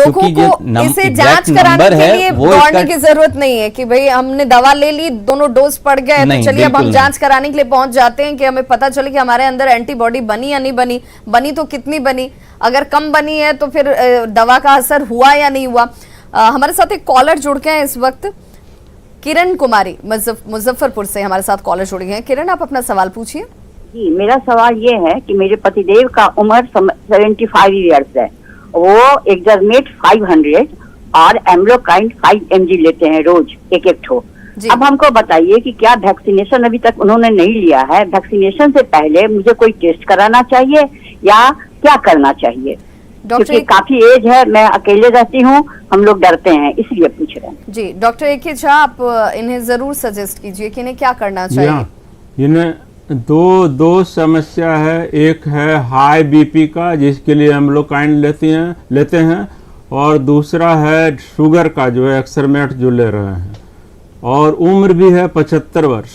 लोगों को इसे जांच कराने के लिए दौड़ने की जरूरत नहीं है कि भाई हमने दवा ले ली, दोनों डोज पड़ गए तो चलिए अब हम जांच कराने के लिए पहुंच जाते हैं कि हमें पता चले कि हमारे अंदर एंटीबॉडी बनी या नहीं बनी, बनी तो कितनी बनी, अगर कम बनी है तो फिर दवा का असर हुआ या नहीं हुआ। हमारे साथ एक कॉलर जुड़ गए हैं इस वक्त, किरण कुमारी मुजफ्फरपुर से हमारे साथ कॉलर जुड़ी हैं। किरण, आप अपना सवाल पूछिए। जी, मेरा सवाल ये है कि मेरे पतिदेव का उम्र 75 ईयर्स है, वो एक्सरमेट 500 और एम्ब्रोकाइन 5 mg लेते हैं रोज एक ठो। अब हमको बताइए कि क्या वैक्सीनेशन अभी तक उन्होंने नहीं लिया है, वैक्सीनेशन से पहले मुझे कोई टेस्ट कराना चाहिए या क्या करना चाहिए? क्योंकि काफी एज है, मैं अकेले रहती हूँ, हम लोग डरते हैं, इसलिए पूछ रहे हैं। जी डॉक्टर ए के झा, आप इन्हें जरूर सजेस्ट कीजिए कि इन्हें क्या करना चाहिए। इन्हें दो समस्या है, एक है हाई बीपी का जिसके लिए एम्ब्रोकाइन लेते हैं और दूसरा है शुगर का जो है एक्सरमेट जो ले रहे हैं, और उम्र भी है 75 वर्ष।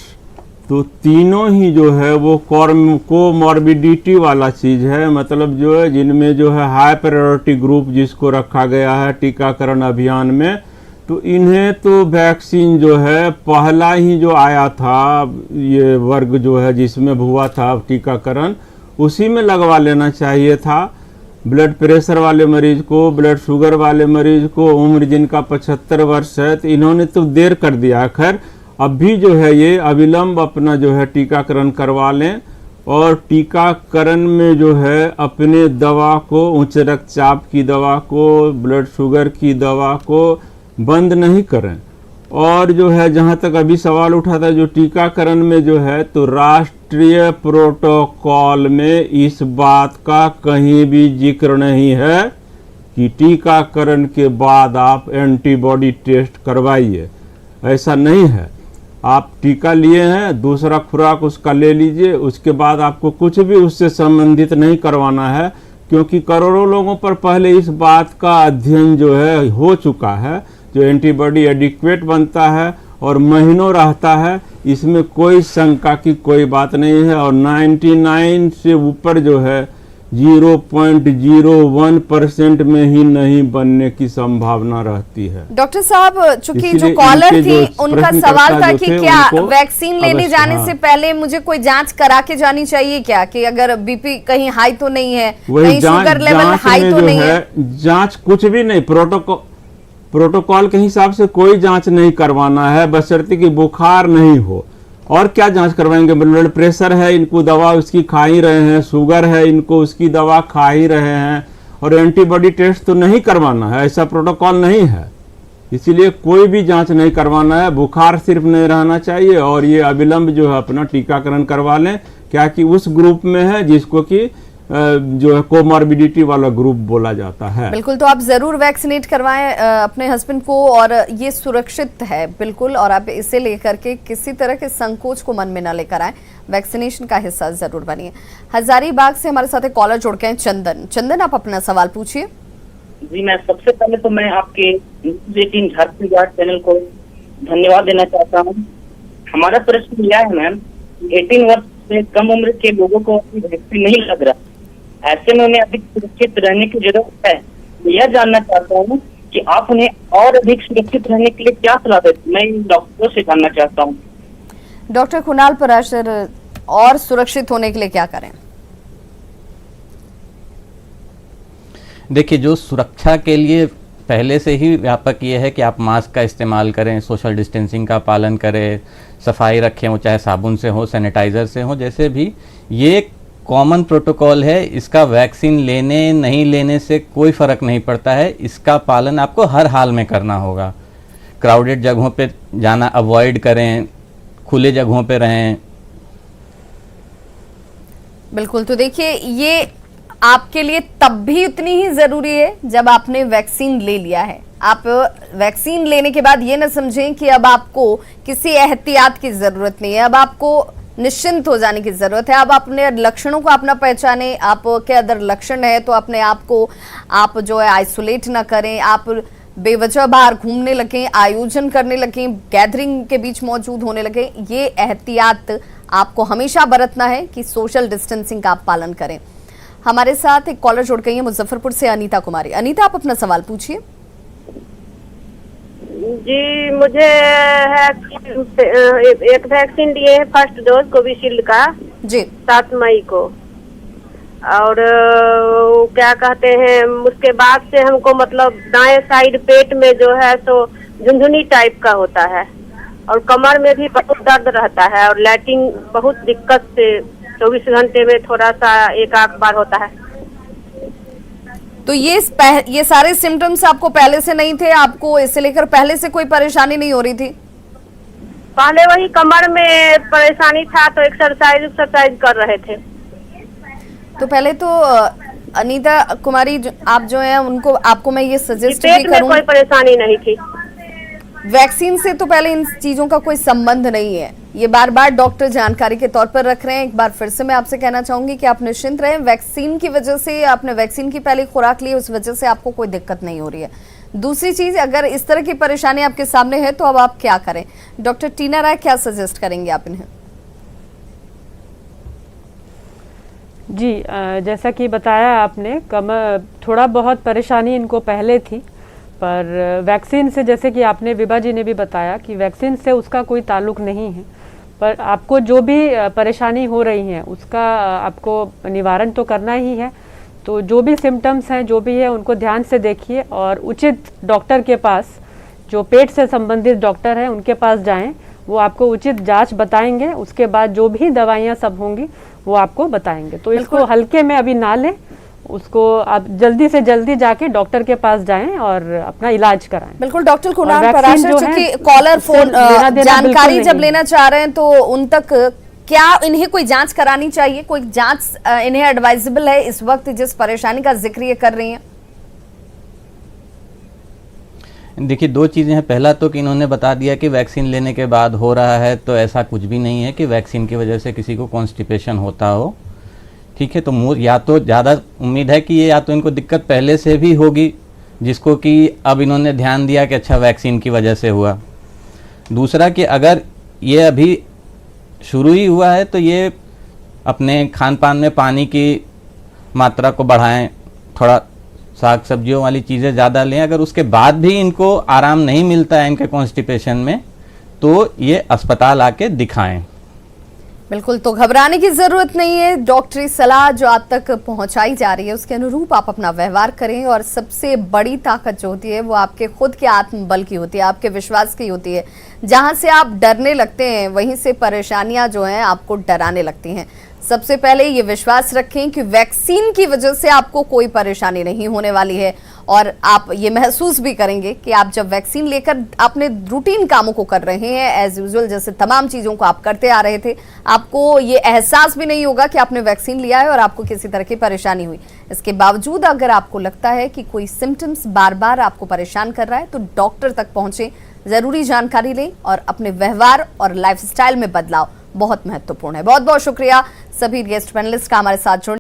तो तीनों ही जो है वो कोमॉर्बिडिटी वाला चीज है, मतलब जो है जिनमें जो है हाई प्रायोरिटी ग्रुप जिसको रखा गया है टीकाकरण अभियान में, तो इन्हें तो वैक्सीन जो है पहला ही जो आया था ये वर्ग जो है जिसमें हुआ था टीकाकरण, उसी में लगवा लेना चाहिए था। ब्लड प्रेशर वाले मरीज को, ब्लड शुगर वाले मरीज को, उम्र जिनका 75 वर्ष है, तो इन्होंने तो देर कर दिया। खैर अब भी जो है ये अविलंब अपना जो है टीकाकरण करवा लें और टीकाकरण में जो है अपने दवा को, उच्च रक्तचाप की दवा को, ब्लड शुगर की दवा को बंद नहीं करें। और जो है जहाँ तक अभी सवाल उठा था जो टीकाकरण में जो है, तो राष्ट्रीय प्रोटोकॉल में इस बात का कहीं भी जिक्र नहीं है कि टीकाकरण के बाद आप एंटीबॉडी टेस्ट करवाइए, ऐसा नहीं है। आप टीका लिए हैं, दूसरा खुराक उसका ले लीजिए, उसके बाद आपको कुछ भी उससे संबंधित नहीं करवाना है, क्योंकि करोड़ों लोगों पर पहले इस बात का अध्ययन जो है हो चुका है, जो एंटीबॉडी एडिक्वेट बनता है और महीनों रहता है, इसमें कोई शंका की कोई बात नहीं है। और 99 से ऊपर जो है 0.01% में ही नहीं बनने की संभावना रहती है। डॉक्टर साहब, चूंकि जो कॉलर थी उनका सवाल था कि क्या वैक्सीन लेने जाने से पहले मुझे कोई जांच करा के जानी चाहिए क्या, कि अगर बीपी कहीं हाई तो नहीं है, कहीं शुगर लेवल हाई तो नहीं है? जांच कुछ भी नहीं, प्रोटोकॉल के हिसाब से कोई जांच नहीं करवाना है, बशर्ते कि बुखार नहीं हो। और क्या जांच करवाएंगे? ब्लड प्रेशर है, इनको दवा उसकी खा ही रहे हैं, शुगर है, इनको उसकी दवा खा ही रहे हैं, और एंटीबॉडी टेस्ट तो नहीं करवाना है, ऐसा प्रोटोकॉल नहीं है। इसीलिए कोई भी जांच नहीं करवाना है, बुखार सिर्फ नहीं रहना चाहिए, और ये अविलंब जो है अपना टीकाकरण करवा लें, क्या कि उस ग्रुप में है जिसको कि जो है कोमॉर्बिडिटी वाला ग्रुप बोला जाता है। बिल्कुल, तो आप जरूर वैक्सीनेट करवाएं अपने हस्बैंड को, और ये सुरक्षित है बिल्कुल, और आप इसे लेकर के किसी तरह के संकोच को मन में न लेकर आए, वैक्सीनेशन का हिस्सा जरूर बनिए। हजारीबाग से हमारे साथ एक कॉलर जुड़ गए हैं, चंदन, आप अपना सवाल पूछिए। जी, मैं सबसे पहले तो मैं आपके झारखंड गार्ड चैनल को धन्यवाद देना चाहता हूँ। हमारा प्रश्न यह है मैम, 18 वर्ष से कम उम्र के लोगों को वैक्सीन नहीं लग रहा, ऐसे में उन्हें अधिक सुरक्षित रहने की जरूरत है। यह जानना चाहता हूँ कि आप उन्हें और अधिक सुरक्षित रहने के लिए क्या सलाह देते? मैं डॉक्टरों से जानना चाहता हूँ। डॉक्टर कुणाल पराशर, और सुरक्षित होने के लिए क्या करें? देखिए, जो सुरक्षा के लिए पहले से ही व्यापक ये है कि आप मास्क का इस्तेमाल करें, सोशल डिस्टेंसिंग का पालन करें, सफाई रखें, वो चाहे साबुन से हो, सैनिटाइजर से हो, जैसे भी ये कॉमन प्रोटोकॉल है। इसका वैक्सीन लेने नहीं लेने से कोई फ़र्क नहीं पड़ता है, इसका पालन आपको हर हाल में करना होगा। क्राउडेड जगहों पे जाना अवॉइड करें, खुले जगहों पे रहें। बिल्कुल, तो देखिए ये आपके लिए तब भी उतनी ही जरूरी है जब आपने वैक्सीन ले लिया है। आप वैक्सीन लेने के बाद ये ना समझें कि अब आपको किसी एहतियात की जरूरत नहीं है, अब आपको निश्चिंत हो जाने की जरूरत है। अब अपने लक्षणों को अपना पहचाने, आपके अदर लक्षण है तो अपने आप को आप जो है आइसोलेट ना करें, आप बेवजह बाहर घूमने लगें, आयोजन करने लगें, गैदरिंग के बीच मौजूद होने लगें। ये एहतियात आपको हमेशा बरतना है कि सोशल डिस्टेंसिंग का आप पालन करें। हमारे साथ एक कॉलर जुड़ गई है मुजफ्फरपुर से, अनीता कुमारी। अनीता, आप अपना सवाल पूछिए। जी, मुझे है एक वैक्सीन दिए है, फर्स्ट डोज कोविशील्ड का जी 7 मई को, और क्या कहते हैं, उसके बाद से हमको मतलब दाएं साइड पेट में जो है सो झुनझुनी टाइप का होता है, और कमर में भी बहुत दर्द रहता है, और लैट्रिन बहुत दिक्कत से 24 घंटे में थोड़ा सा एक आध बार होता है। तो ये सारे सिम्टम्स आपको पहले से नहीं थे? आपको इससे लेकर पहले से कोई परेशानी नहीं हो रही थी? पहले वही कमर में परेशानी था, तो एक्सरसाइज कर रहे थे। तो पहले तो अनीता कुमारी आप जो है उनको, आपको मैं ये सजेस्ट भी पेट में कोई परेशानी नहीं थी। वैक्सीन से तो पहले इन चीजों का कोई संबंध नहीं है, ये बार बार डॉक्टर जानकारी के तौर पर रख रहे हैं। एक बार फिर से मैं आपसे कहना चाहूंगी कि आप निश्चिंत रहें, वैक्सीन की वजह से, आपने वैक्सीन की पहली खुराक ली, उस वजह से आपको कोई दिक्कत नहीं हो रही है। दूसरी चीज, अगर इस तरह की परेशानी आपके सामने है तो अब आप क्या करें? डॉक्टर टीना राय, क्या सजेस्ट करेंगे आप इन्हें? जी, जैसा कि बताया आपने, कमर थोड़ा बहुत परेशानी इनको पहले थी, पर वैक्सीन से, जैसे कि आपने, विभा जी ने भी बताया कि वैक्सीन से उसका कोई ताल्लुक नहीं है, पर आपको जो भी परेशानी हो रही है उसका आपको निवारण तो करना ही है। तो जो भी सिम्टम्स हैं, जो भी है, उनको ध्यान से देखिए और उचित डॉक्टर के पास, जो पेट से संबंधित डॉक्टर हैं उनके पास जाएं, वो आपको उचित जांच बताएंगे, उसके बाद जो भी दवाइयाँ सब होंगी वो आपको बताएंगे। तो इसको हल्के में अभी ना लें, उसको आप जल्दी से जल्दी जाके डॉक्टर के पास जाएं और अपना इलाज कराएं। बिल्कुल डॉक्टर कुणाल पराशर, चूंकि कॉलर फोन जानकारी जब लेना चाह रहे हैं तो उन तक क्या इन्हें कोई जांच करानी चाहिए? कोई जांच इन्हें एडवाइजेबल है इस वक्त जिस परेशानी का जिक्र ये कर रही हैं? देखिए, 2 चीज़ें हैं। पहला तो कि इन्होंने बता दिया कि वैक्सीन लेने के बाद हो रहा है, तो ऐसा कुछ भी नहीं है कि वैक्सीन की वजह से किसी को कॉन्स्टिपेशन होता हो। ठीक है, तो या तो ज़्यादा उम्मीद है कि ये या तो इनको दिक्कत पहले से भी होगी, जिसको कि अब इन्होंने ध्यान दिया कि अच्छा वैक्सीन की वजह से हुआ। दूसरा कि अगर ये अभी शुरू ही हुआ है तो ये अपने खान पान में पानी की मात्रा को बढ़ाएं, थोड़ा साग सब्जियों वाली चीज़ें ज़्यादा लें। अगर उसके बाद भी इनको आराम नहीं मिलता है इनके कॉन्स्टिपेशन में, तो ये अस्पताल आके दिखाएं। बिल्कुल, तो घबराने की जरूरत नहीं है। डॉक्टरी सलाह जो आप तक पहुंचाई जा रही है उसके अनुरूप आप अपना व्यवहार करें, और सबसे बड़ी ताकत जो होती है वो आपके खुद के आत्मबल की होती है, आपके विश्वास की होती है। जहां से आप डरने लगते हैं वहीं से परेशानियां जो हैं आपको डराने लगती हैं। सबसे पहले ये विश्वास रखें कि वैक्सीन की वजह से आपको कोई परेशानी नहीं होने वाली है, और आप ये महसूस भी करेंगे कि आप जब वैक्सीन लेकर अपने रूटीन कामों को कर रहे हैं, एज यूजुअल जैसे तमाम चीज़ों को आप करते आ रहे थे, आपको ये एहसास भी नहीं होगा कि आपने वैक्सीन लिया है और आपको किसी तरह की परेशानी हुई। इसके बावजूद अगर आपको लगता है कि कोई सिम्टम्स बार बार आपको परेशान कर रहा है तो डॉक्टर तक पहुंचें, ज़रूरी जानकारी लें, और अपने व्यवहार और लाइफस्टाइल में बदलाव बहुत महत्वपूर्ण है। बहुत बहुत शुक्रिया सभी गेस्ट पैनलिस्ट का हमारे साथ जुड़ने